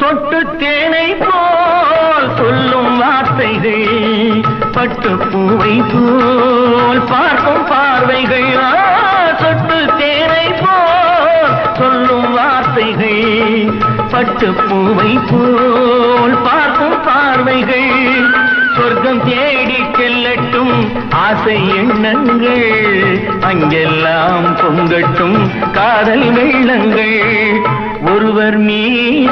சொட்டு தேனை போல் சொல்லும் வார்த்தைகள், பட்டு பூவை போல் பார்க்கும் பார்வைகள். சொட்டு தேனை போல் சொல்லும் வார்த்தைகள், பட்டு பூவை போல் பார்க்கும் பார்வைகள். சொர்க்கம் தேடி செல்லட்டும் ஆசை எண்ணங்கள், அங்கெல்லாம் பொங்கட்டும் காதல் வெள்ளங்கள். ஒருவர் மீது